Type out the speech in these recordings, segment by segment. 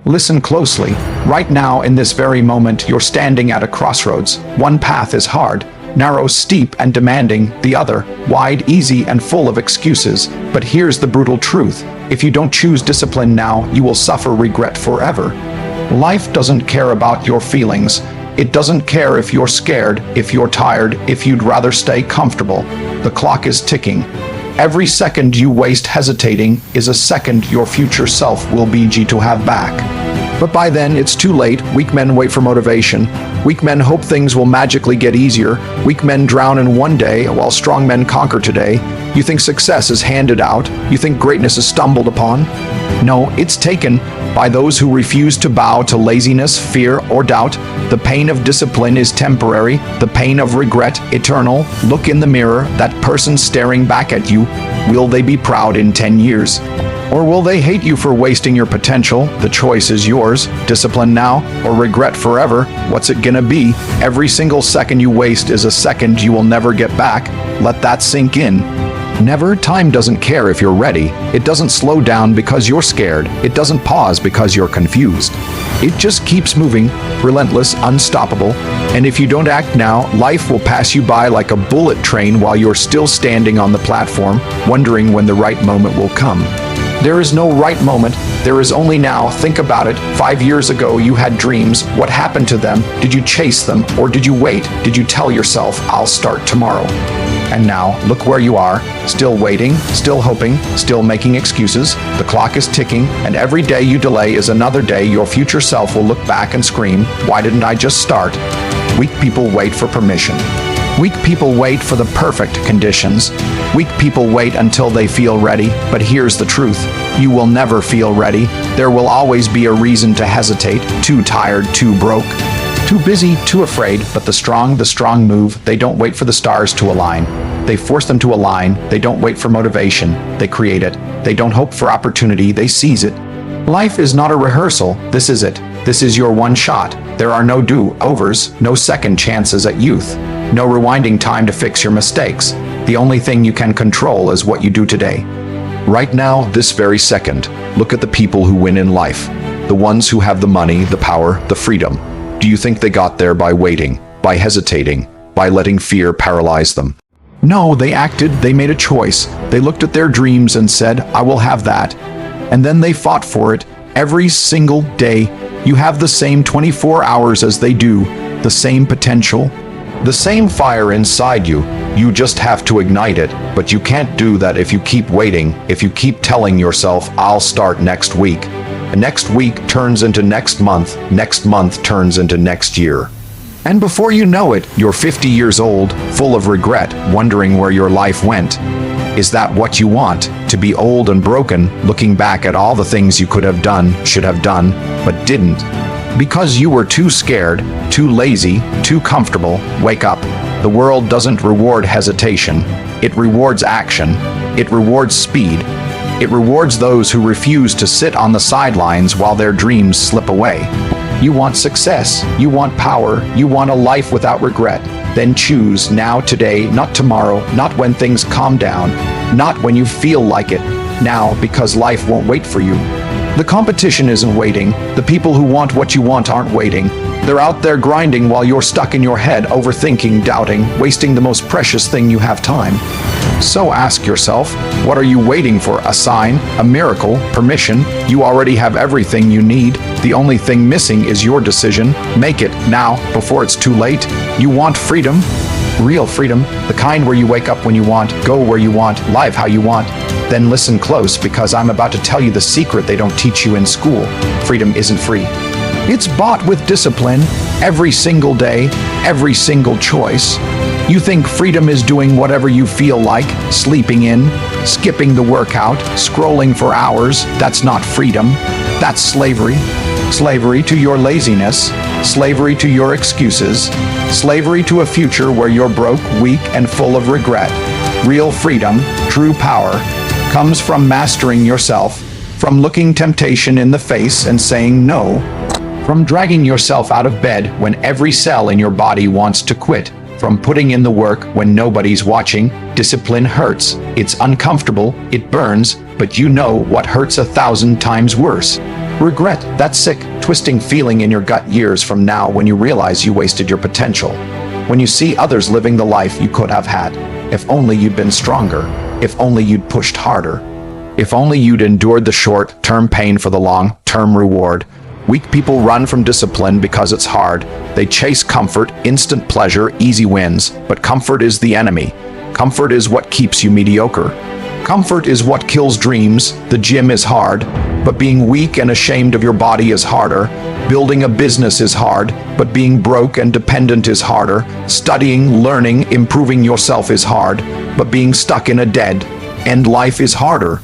Listen closely. Right now, in this very moment, you're standing at a crossroads. One path is hard, narrow, steep, and demanding. The other, wide, easy, and full of excuses. But here's the brutal truth. If you don't choose discipline now, you will suffer regret forever. Life doesn't care about your feelings. It doesn't care if you're scared, if you're tired, if you'd rather stay comfortable. The clock is ticking. Every second you waste hesitating is a second your future self will be to have back. But by then, it's too late. Weak men wait for motivation. Weak men hope things will magically get easier. Weak men drown in one day, while strong men conquer today. You think success is handed out? You think greatness is stumbled upon? No, it's taken by those who refuse to bow to laziness, fear, or doubt. The pain of discipline is temporary, the pain of regret eternal. Look in the mirror, that person staring back at you. Will they be proud in 10 years? Or will they hate you for wasting your potential? The choice is yours. Discipline now or regret forever. What's it gonna be? Every single second you waste is a second you will never get back. Let that sink in. Never. Time doesn't care if you're ready. It doesn't slow down because you're scared. It doesn't pause because you're confused. It just keeps moving, relentless, unstoppable. And if you don't act now, life will pass you by like a bullet train while you're still standing on the platform, wondering when the right moment will come. There is no right moment. There is only now. Think about it. 5 years ago, you had dreams. What happened to them? Did you chase them? Or did you wait? Did you tell yourself, I'll start tomorrow? And now, look where you are, still waiting, still hoping, still making excuses. The clock is ticking, and every day you delay is another day your future self will look back and scream, why didn't I just start? Weak people wait for permission. Weak people wait for the perfect conditions. Weak people wait until they feel ready, but here's the truth. You will never feel ready. There will always be a reason to hesitate, too tired, too broke. Too busy, too afraid, but the strong move. They don't wait for the stars to align. They force them to align. They don't wait for motivation. They create it. They don't hope for opportunity. They seize it. Life is not a rehearsal. This is it. This is your one shot. There are no do-overs, no second chances at youth. No rewinding time to fix your mistakes. The only thing you can control is what you do today. Right now, this very second, look at the people who win in life. The ones who have the money, the power, the freedom. Do you think they got there by waiting, by hesitating, by letting fear paralyze them? No, they acted, they made a choice. They looked at their dreams and said, I will have that. And then they fought for it every single day. You have the same 24 hours as they do, the same potential, the same fire inside you. You just have to ignite it, but you can't do that if you keep waiting, if you keep telling yourself, I'll start next week. Next week turns into next month turns into next year. And before you know it, you're 50 years old, full of regret, wondering where your life went. Is that what you want? To be old and broken, looking back at all the things you could have done, should have done, but didn't? Because you were too scared, too lazy, too comfortable. Wake up. The world doesn't reward hesitation. It rewards action. It rewards speed. It rewards those who refuse to sit on the sidelines while their dreams slip away. You want success, you want power, you want a life without regret. Then choose now, today, not tomorrow, not when things calm down, not when you feel like it. Now, because life won't wait for you. The competition isn't waiting. The people who want what you want aren't waiting. They're out there grinding while you're stuck in your head, overthinking, doubting, wasting the most precious thing you have, time. So ask yourself, what are you waiting for? A sign, a miracle, permission? You already have everything you need. The only thing missing is your decision. Make it now, before it's too late. You want freedom? Real freedom, the kind where you wake up when you want, go where you want, live how you want. Then listen close, because I'm about to tell you the secret they don't teach you in school. Freedom isn't free. It's bought with discipline, every single day, every single choice. You think freedom is doing whatever you feel like, sleeping in, skipping the workout, scrolling for hours. That's not freedom. That's slavery. Slavery to your laziness, slavery to your excuses, slavery to a future where you're broke, weak, and full of regret. Real freedom, true power, comes from mastering yourself, from looking temptation in the face and saying no, from dragging yourself out of bed when every cell in your body wants to quit, from putting in the work when nobody's watching. Discipline hurts. It's uncomfortable, it burns, but you know what hurts 1,000 times worse. Regret, that sick, twisting feeling in your gut years from now when you realize you wasted your potential. When you see others living the life you could have had. If only you'd been stronger. If only you'd pushed harder. If only you'd endured the short-term pain for the long-term reward. Weak people run from discipline because it's hard. They chase comfort, instant pleasure, easy wins. But comfort is the enemy. Comfort is what keeps you mediocre. Comfort is what kills dreams. The gym is hard, but being weak and ashamed of your body is harder. Building a business is hard, but being broke and dependent is harder. Studying, learning, improving yourself is hard, but being stuck in a dead-end life is harder.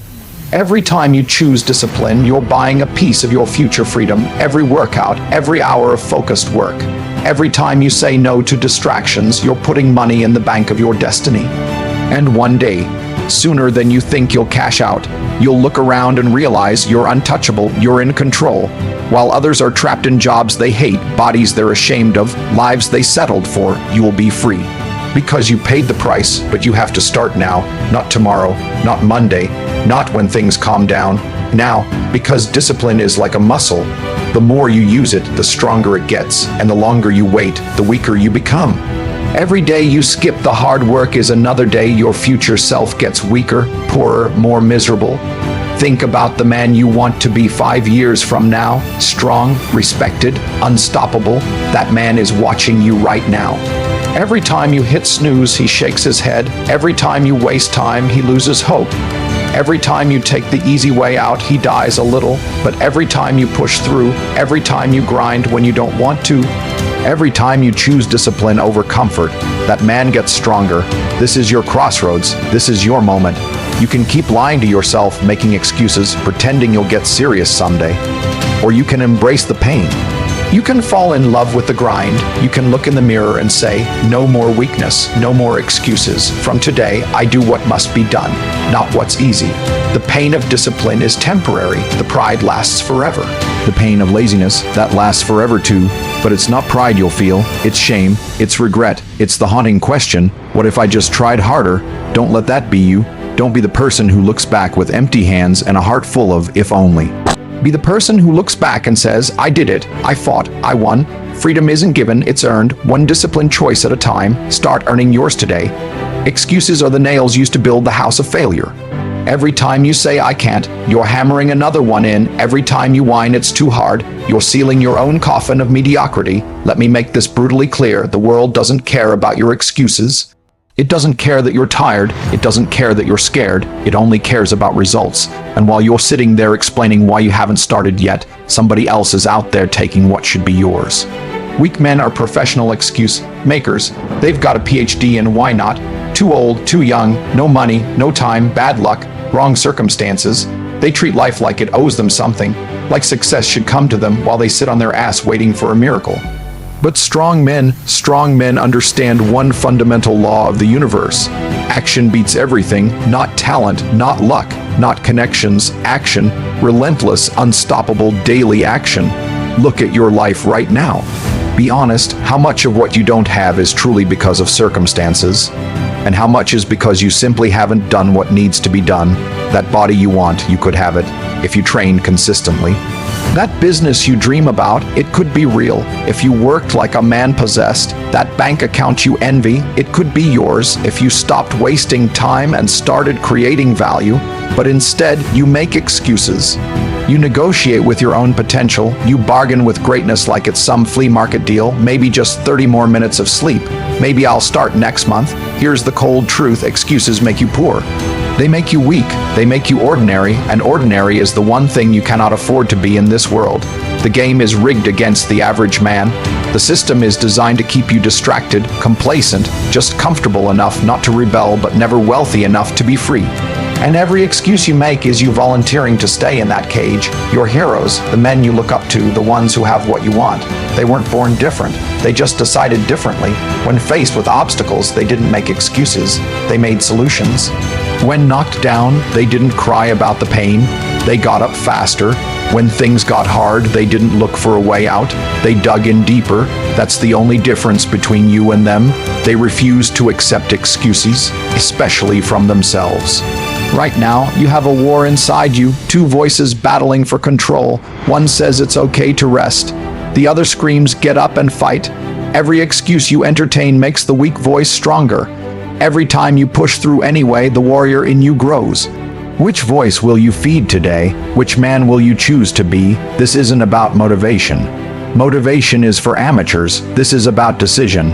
Every time you choose discipline, you're buying a piece of your future freedom. Every workout, every hour of focused work. Every time you say no to distractions, you're putting money in the bank of your destiny. And one day, sooner than you think you'll cash out, you'll look around and realize you're untouchable, you're in control. While others are trapped in jobs they hate, bodies they're ashamed of, lives they settled for, you will be free. Because you paid the price, but you have to start now, not tomorrow, not Monday, not when things calm down. Now, because discipline is like a muscle. The more you use it, the stronger it gets, and the longer you wait, the weaker you become. Every day you skip the hard work is another day your future self gets weaker, poorer, more miserable. Think about the man you want to be 5 years from now. Strong, respected, unstoppable. That man is watching you right now. Every time you hit snooze, he shakes his head. Every time you waste time, he loses hope. Every time you take the easy way out, he dies a little. But every time you push through, every time you grind when you don't want to, every time you choose discipline over comfort, that man gets stronger. This is your crossroads. This is your moment. You can keep lying to yourself, making excuses, pretending you'll get serious someday. Or you can embrace the pain. You can fall in love with the grind. You can look in the mirror and say, no more weakness, no more excuses. From today, I do what must be done, not what's easy. The pain of discipline is temporary. The pride lasts forever. The pain of laziness, that lasts forever too. But it's not pride you'll feel, it's shame, it's regret, it's the haunting question, what if I just tried harder? Don't let that be you. Don't be the person who looks back with empty hands and a heart full of if only. Be the person who looks back and says, I did it, I fought, I won. Freedom isn't given, it's earned, one disciplined choice at a time. Start earning yours today. Excuses are the nails used to build the house of failure. Every time you say I can't, you're hammering another one in. Every time you whine it's too hard, you're sealing your own coffin of mediocrity. Let me make this brutally clear. The world doesn't care about your excuses. It doesn't care that you're tired. It doesn't care that you're scared. It only cares about results. And while you're sitting there explaining why you haven't started yet, somebody else is out there taking what should be yours. Weak men are professional excuse makers. They've got a PhD in why not. Too old, too young, no money, no time, bad luck, wrong circumstances. They treat life like it owes them something, like success should come to them while they sit on their ass waiting for a miracle. But strong men understand one fundamental law of the universe. Action beats everything, not talent, not luck, not connections, action, relentless, unstoppable daily action. Look at your life right now. Be honest, how much of what you don't have is truly because of circumstances? And how much is because you simply haven't done what needs to be done? That body you want, you could have it, if you train consistently. That business you dream about, it could be real. If you worked like a man possessed, that bank account you envy, it could be yours if you stopped wasting time and started creating value. But instead, you make excuses. You negotiate with your own potential. You bargain with greatness like it's some flea market deal. Maybe just 30 more minutes of sleep. Maybe I'll start next month. Here's the cold truth: excuses make you poor. They make you weak, they make you ordinary, and ordinary is the one thing you cannot afford to be in this world. The game is rigged against the average man. The system is designed to keep you distracted, complacent, just comfortable enough not to rebel, but never wealthy enough to be free. And every excuse you make is you volunteering to stay in that cage. Your heroes, the men you look up to, the ones who have what you want, they weren't born different. They just decided differently. When faced with obstacles, they didn't make excuses. They made solutions. When knocked down, they didn't cry about the pain. They got up faster. When things got hard, they didn't look for a way out. They dug in deeper. That's the only difference between you and them. They refused to accept excuses, especially from themselves. Right now, you have a war inside you, two voices battling for control. One says it's okay to rest. The other screams, get up and fight. Every excuse you entertain makes the weak voice stronger. Every time you push through anyway, the warrior in you grows. Which voice will you feed today? Which man will you choose to be? This isn't about motivation. Motivation is for amateurs. This is about decision.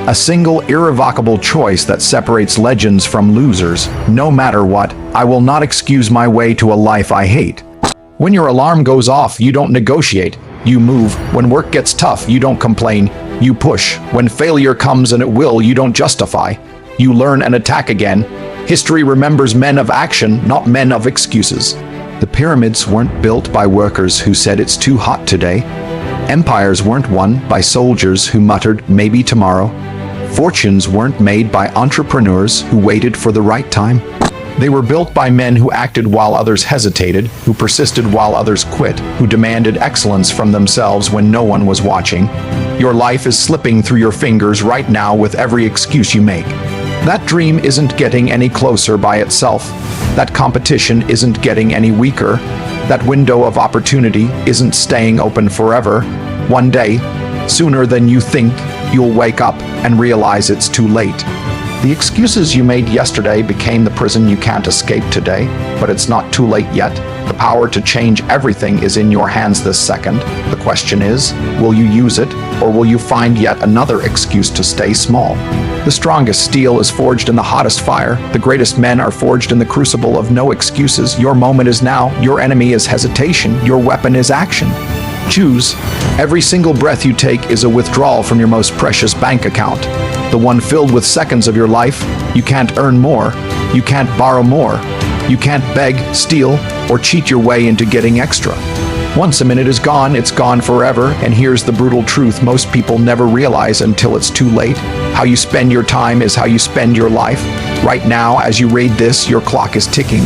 A single irrevocable choice that separates legends from losers. No matter what, I will not excuse my way to a life I hate. When your alarm goes off, you don't negotiate. You move. When work gets tough, you don't complain. You push. When failure comes, and it will, you don't justify. You learn and attack again. History remembers men of action, not men of excuses. The pyramids weren't built by workers who said it's too hot today. Empires weren't won by soldiers who muttered, maybe tomorrow. Fortunes weren't made by entrepreneurs who waited for the right time. They were built by men who acted while others hesitated, who persisted while others quit, who demanded excellence from themselves when no one was watching. Your life is slipping through your fingers right now with every excuse you make. That dream isn't getting any closer by itself. That competition isn't getting any weaker. That window of opportunity isn't staying open forever. One day, sooner than you think, you'll wake up and realize it's too late. The excuses you made yesterday became the prison you can't escape today, but it's not too late yet. The power to change everything is in your hands this second. The question is, will you use it, or will you find yet another excuse to stay small? The strongest steel is forged in the hottest fire. The greatest men are forged in the crucible of no excuses. Your moment is now. Your enemy is hesitation. Your weapon is action. Choose. Every single breath you take is a withdrawal from your most precious bank account. The one filled with seconds of your life. You can't earn more. You can't borrow more. You can't beg, steal, or cheat your way into getting extra. Once a minute is gone, it's gone forever, and here's the brutal truth most people never realize until it's too late. How you spend your time is how you spend your life. Right now, as you read this, your clock is ticking.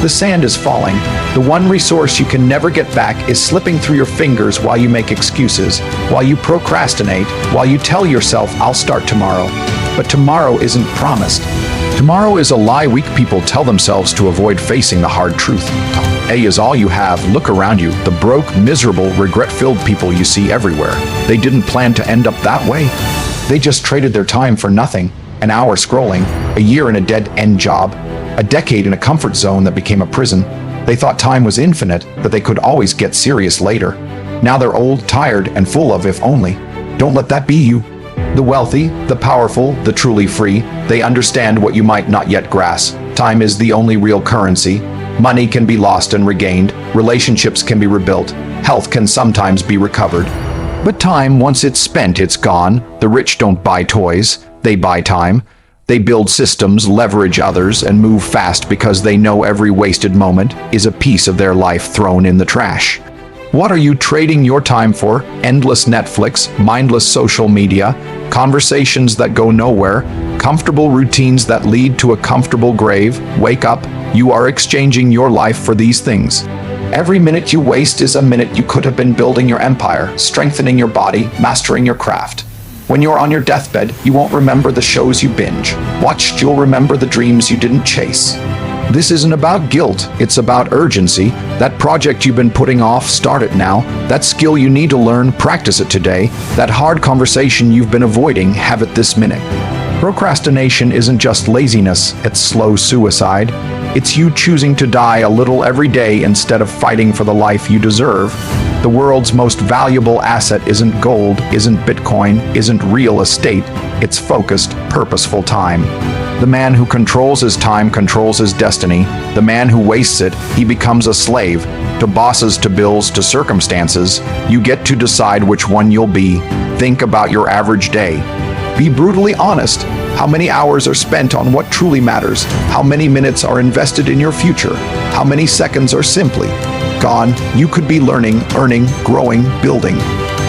The sand is falling. The one resource you can never get back is slipping through your fingers while you make excuses, while you procrastinate, while you tell yourself, I'll start tomorrow. But tomorrow isn't promised. Tomorrow is a lie weak people tell themselves to avoid facing the hard truth. A is all you have. Look around you. The broke, miserable, regret-filled people you see everywhere. They didn't plan to end up that way. They just traded their time for nothing. An hour scrolling, a year in a dead-end job, a decade in a comfort zone that became a prison. They thought time was infinite, that they could always get serious later. Now they're old, tired, and full of if only. Don't let that be you. The wealthy, the powerful, the truly free, they understand what you might not yet grasp. Time is the only real currency. Money can be lost and regained. Relationships can be rebuilt. Health can sometimes be recovered. But time, once it's spent, it's gone. The rich don't buy toys. They buy time. They build systems, leverage others, and move fast because they know every wasted moment is a piece of their life thrown in the trash. What are you trading your time for? Endless Netflix, mindless social media, conversations that go nowhere, comfortable routines that lead to a comfortable grave. Wake up. You are exchanging your life for these things. Every minute you waste is a minute you could have been building your empire, strengthening your body, mastering your craft. When you're on your deathbed, you won't remember the shows you binge watched. You'll remember the dreams you didn't chase. This isn't about guilt, it's about urgency. That project you've been putting off, start it now. That skill you need to learn, practice it today. That hard conversation you've been avoiding, have it this minute. Procrastination isn't just laziness, it's slow suicide. It's you choosing to die a little every day instead of fighting for the life you deserve. The world's most valuable asset isn't gold, isn't Bitcoin, isn't real estate. It's focused, purposeful time. The man who controls his time controls his destiny. The man who wastes it, he becomes a slave. To bosses, to bills, to circumstances. You get to decide which one you'll be. Think about your average day. Be brutally honest. How many hours are spent on what truly matters? How many minutes are invested in your future? How many seconds are simply gone? You could be learning, earning, growing, building.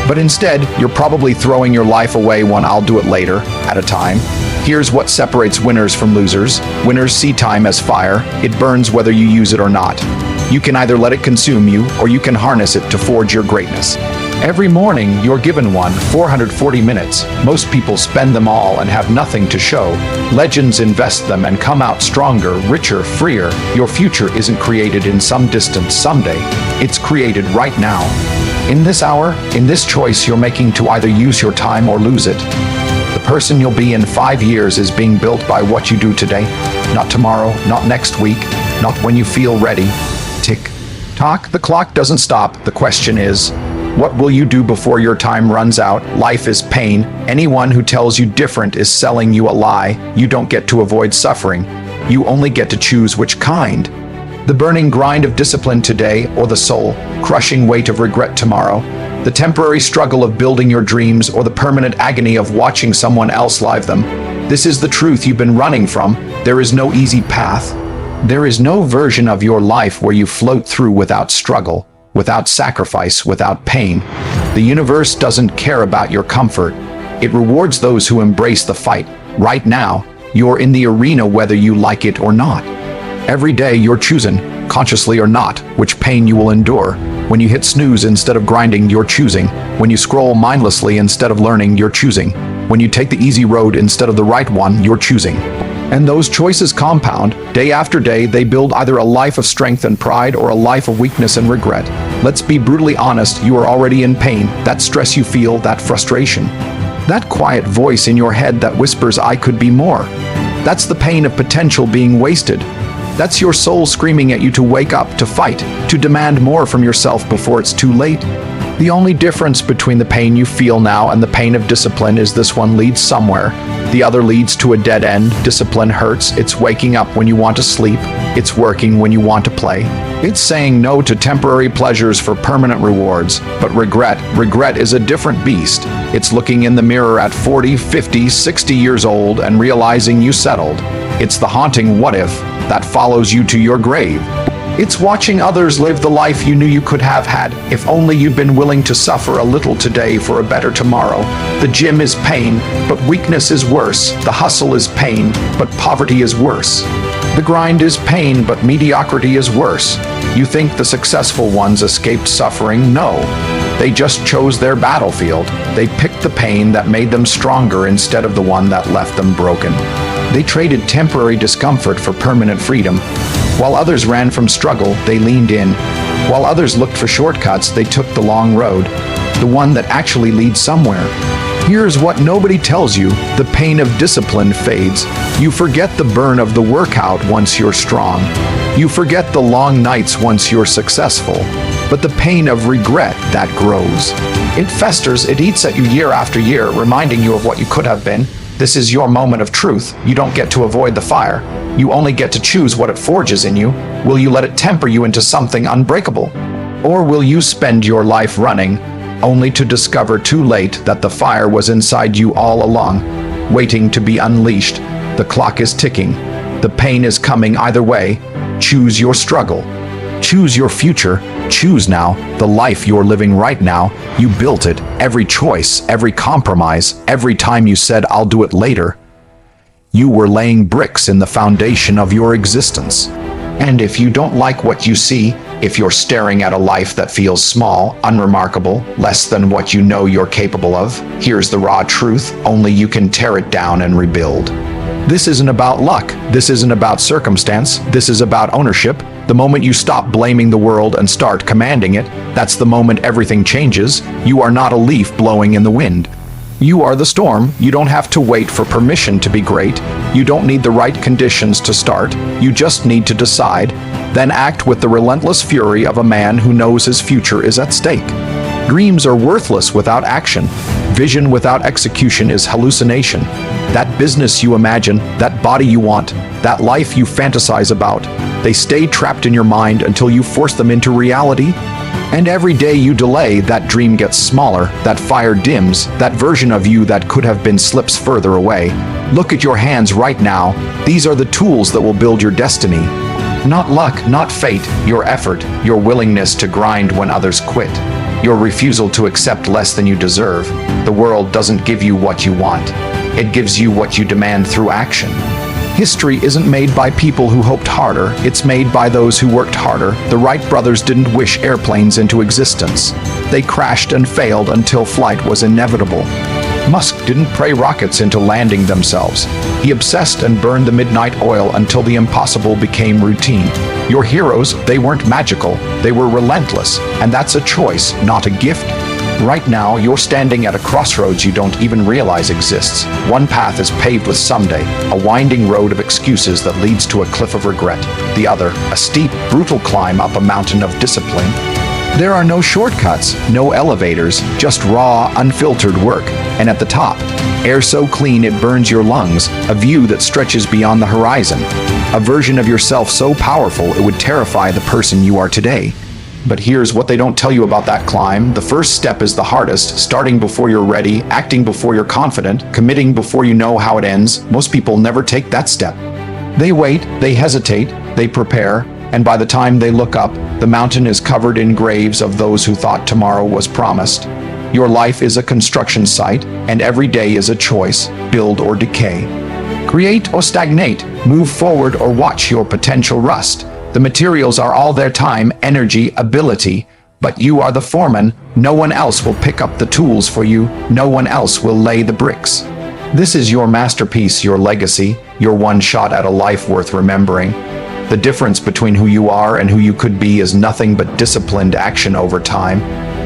But instead, you're probably throwing your life away one I'll do it later at a time. Here's what separates winners from losers. Winners see time as fire. It burns whether you use it or not. You can either let it consume you, or you can harness it to forge your greatness. Every morning, you're given 440 minutes. Most people spend them all and have nothing to show. Legends invest them and come out stronger, richer, freer. Your future isn't created in some distant someday. It's created right now. In this hour, in this choice you're making to either use your time or lose it. The person you'll be in 5 years is being built by what you do today. Not tomorrow, not next week, not when you feel ready. Tick tock, the clock doesn't stop. The question is, what will you do before your time runs out? Life is pain. Anyone who tells you different is selling you a lie. You don't get to avoid suffering. You only get to choose which kind. The burning grind of discipline today, or the soul-crushing weight of regret tomorrow. The temporary struggle of building your dreams, or the permanent agony of watching someone else live them. This is the truth you've been running from. There is no easy path. There is no version of your life where you float through without struggle, without sacrifice, without pain. The universe doesn't care about your comfort. It rewards those who embrace the fight. Right now, you're in the arena whether you like it or not. Every day you're choosing, consciously or not, which pain you will endure. When you hit snooze instead of grinding, you're choosing. When you scroll mindlessly instead of learning, you're choosing. When you take the easy road instead of the right one, you're choosing. And those choices compound. Day after day, they build either a life of strength and pride or a life of weakness and regret. Let's be brutally honest, you are already in pain. That stress you feel, that frustration. That quiet voice in your head that whispers, I could be more. That's the pain of potential being wasted. That's your soul screaming at you to wake up, to fight, to demand more from yourself before it's too late. The only difference between the pain you feel now and the pain of discipline is this one leads somewhere. The other leads to a dead end. Discipline hurts. It's waking up when you want to sleep. It's working when you want to play. It's saying no to temporary pleasures for permanent rewards. But regret is a different beast. It's looking in the mirror at 40, 50, 60 years old and realizing you settled. It's the haunting what if that follows you to your grave. It's watching others live the life you knew you could have had, if only you'd been willing to suffer a little today for a better tomorrow. The gym is pain, but weakness is worse. The hustle is pain, but poverty is worse. The grind is pain, but mediocrity is worse. You think the successful ones escaped suffering? No. They just chose their battlefield. They picked the pain that made them stronger instead of the one that left them broken. They traded temporary discomfort for permanent freedom. While others ran from struggle, they leaned in. While others looked for shortcuts, they took the long road, the one that actually leads somewhere. Here's what nobody tells you: the pain of discipline fades. You forget the burn of the workout once you're strong. You forget the long nights once you're successful. But the pain of regret, that grows. It festers, it eats at you year after year, reminding you of what you could have been. This is your moment of truth. You don't get to avoid the fire. You only get to choose what it forges in you. Will you let it temper you into something unbreakable? Or will you spend your life running, only to discover too late that the fire was inside you all along, waiting to be unleashed? The clock is ticking. The pain is coming either way. Choose your struggle. Choose your future. Choose now. The life you're living right now, you built it. Every choice, every compromise, every time you said, I'll do it later. You were laying bricks in the foundation of your existence. And if you don't like what you see, if you're staring at a life that feels small, unremarkable, less than what you know you're capable of, here's the raw truth: only you can tear it down and rebuild. This isn't about luck. This isn't about circumstance. This is about ownership. The moment you stop blaming the world and start commanding it, that's the moment everything changes. You are not a leaf blowing in the wind. You are the storm. You don't have to wait for permission to be great. You don't need the right conditions to start. You just need to decide, then act with the relentless fury of a man who knows his future is at stake. Dreams are worthless without action. Vision without execution is hallucination. That business you imagine, that body you want, that life you fantasize about, they stay trapped in your mind until you force them into reality. And every day you delay, that dream gets smaller, that fire dims, that version of you that could have been slips further away. Look at your hands right now. These are the tools that will build your destiny. Not luck, not fate, your effort, your willingness to grind when others quit, your refusal to accept less than you deserve. The world doesn't give you what you want. It gives you what you demand through action. History isn't made by people who hoped harder, it's made by those who worked harder. The Wright brothers didn't wish airplanes into existence. They crashed and failed until flight was inevitable. Musk didn't pray rockets into landing themselves. He obsessed and burned the midnight oil until the impossible became routine. Your heroes, they weren't magical, they were relentless, and that's a choice, not a gift. Right now, you're standing at a crossroads you don't even realize exists. One path is paved with someday, a winding road of excuses that leads to a cliff of regret. The other, a steep, brutal climb up a mountain of discipline. There are no shortcuts, no elevators, just raw, unfiltered work. And at the top, air so clean it burns your lungs, a view that stretches beyond the horizon. A version of yourself so powerful it would terrify the person you are today. But here's what they don't tell you about that climb. The first step is the hardest, starting before you're ready, acting before you're confident, committing before you know how it ends. Most people never take that step. They wait, they hesitate, they prepare, and by the time they look up, the mountain is covered in graves of those who thought tomorrow was promised. Your life is a construction site, and every day is a choice, build or decay. Create or stagnate, move forward or watch your potential rust. The materials are all their time, energy, ability, but you are the foreman. No one else will pick up the tools for you. No one else will lay the bricks. This is your masterpiece, your legacy, your one shot at a life worth remembering. The difference between who you are and who you could be is nothing but disciplined action over time.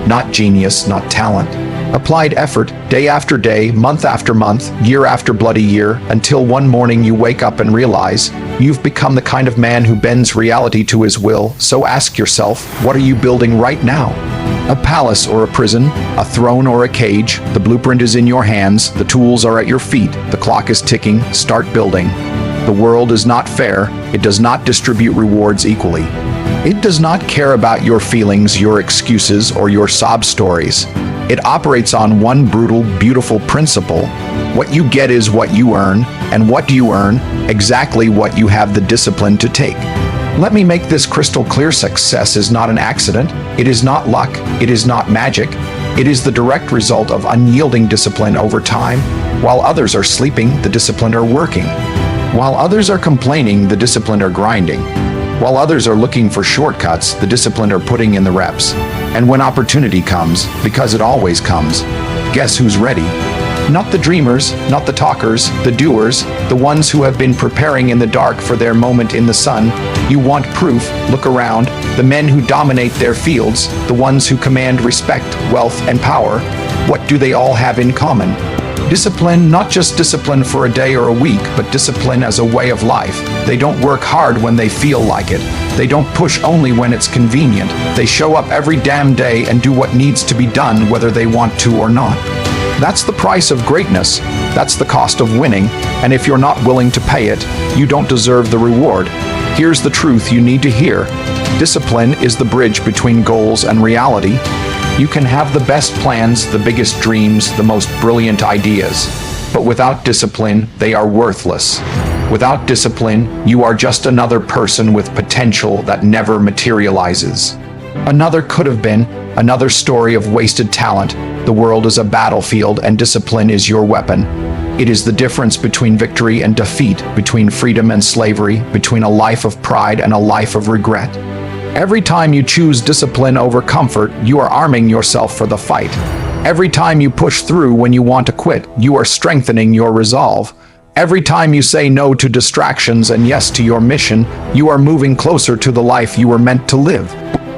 Not genius, not talent. Applied effort, day after day, month after month, year after bloody year, until one morning you wake up and realize you've become the kind of man who bends reality to his will. So ask yourself, what are you building right now? A palace or a prison, a throne or a cage. The blueprint is in your hands, the tools are at your feet, the clock is ticking, start building. The world is not fair, it does not distribute rewards equally. It does not care about your feelings, your excuses, or your sob stories. It operates on one brutal, beautiful principle. What you get is what you earn, and what do you earn? Exactly what you have the discipline to take. Let me make this crystal clear. Success is not an accident. It is not luck. It is not magic. It is the direct result of unyielding discipline over time. While others are sleeping, the disciplined are working. While others are complaining, the disciplined are grinding. While others are looking for shortcuts, the disciplined are putting in the reps. And when opportunity comes, because it always comes, guess who's ready? Not the dreamers, not the talkers, the doers, the ones who have been preparing in the dark for their moment in the sun. You want proof? Look around. The men who dominate their fields, the ones who command respect, wealth, and power. What do they all have in common? Discipline, not just discipline for a day or a week, but discipline as a way of life. They don't work hard when they feel like it. They don't push only when it's convenient. They show up every damn day and do what needs to be done whether they want to or not. That's the price of greatness. That's the cost of winning. And if you're not willing to pay it, you don't deserve the reward. Here's the truth you need to hear. Discipline is the bridge between goals and reality. You can have the best plans, the biggest dreams, the most brilliant ideas, but without discipline, they are worthless. Without discipline, you are just another person with potential that never materializes. Another could have been, another story of wasted talent. The world is a battlefield and discipline is your weapon. It is the difference between victory and defeat, between freedom and slavery, between a life of pride and a life of regret. Every time you choose discipline over comfort, you are arming yourself for the fight. Every time you push through when you want to quit, you are strengthening your resolve. Every time you say no to distractions and yes to your mission, you are moving closer to the life you were meant to live.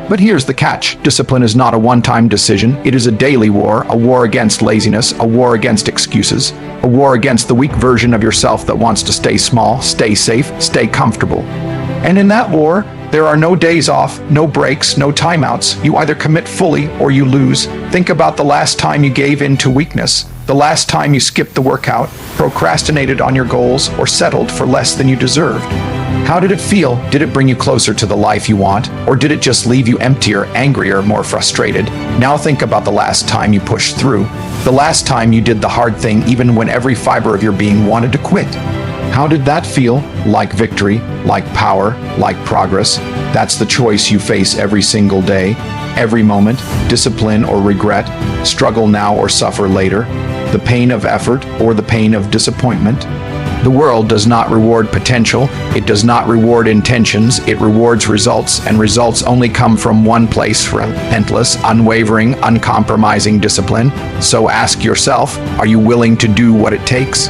But here's the catch. Discipline is not a one-time decision. It is a daily war, a war against laziness, a war against excuses, a war against the weak version of yourself that wants to stay small, stay safe, stay comfortable. And in that war, there are no days off, no breaks, no timeouts. You either commit fully or you lose. Think about the last time you gave in to weakness, the last time you skipped the workout, procrastinated on your goals, or settled for less than you deserved. How did it feel? Did it bring you closer to the life you want? Or did it just leave you emptier, angrier, more frustrated? Now think about the last time you pushed through. The last time you did the hard thing even when every fiber of your being wanted to quit. How did that feel? Like victory, like power, like progress? That's the choice you face every single day, every moment, discipline or regret, struggle now or suffer later, the pain of effort or the pain of disappointment. The world does not reward potential, it does not reward intentions, it rewards results, and results only come from one place: relentless, unwavering, uncompromising discipline. So ask yourself, are you willing to do what it takes?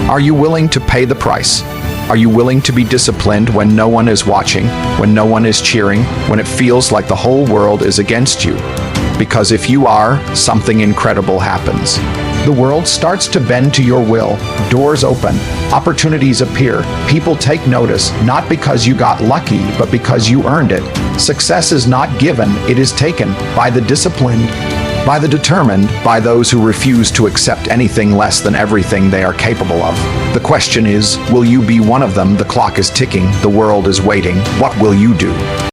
Are you willing to pay the price? Are you willing to be disciplined when no one is watching, when no one is cheering, when it feels like the whole world is against you? Because if you are, something incredible happens. The world starts to bend to your will, doors open, opportunities appear, people take notice, not because you got lucky, but because you earned it. Success is not given, it is taken by the disciplined, by the determined, by those who refuse to accept anything less than everything they are capable of. The question is, will you be one of them? The clock is ticking, the world is waiting. What will you do?